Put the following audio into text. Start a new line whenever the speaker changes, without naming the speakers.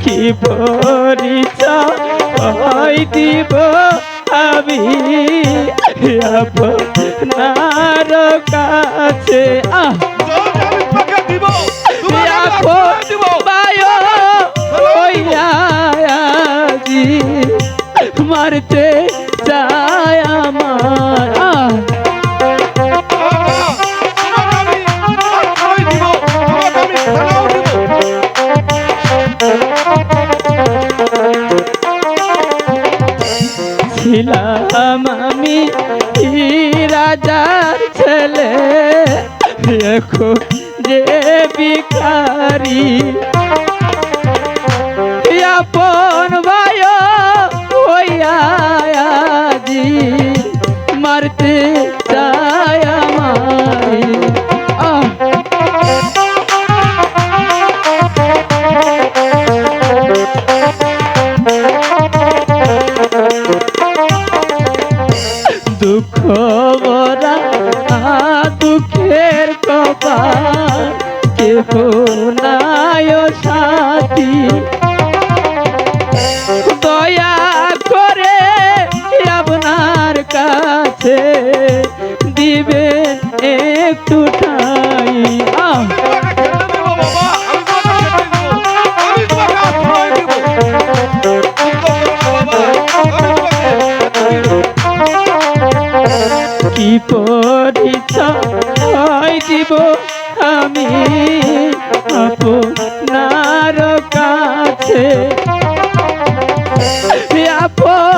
কি পরিচয় দিব আমি আপনার কাছে মারতে চায় আমার ছিলাম আমি রাজার ছেলে এখন যে ভিখারি আপন ভাই হইয়াজি মারতে চায় আমায় দুঃখ ভরা দুঃখের কপাল কেহ নাই সাথী দয়া করে আপনার কাছে দিবেন একটু ঠাই কি পরিচয় দিব আমি আপনার কাছে আপন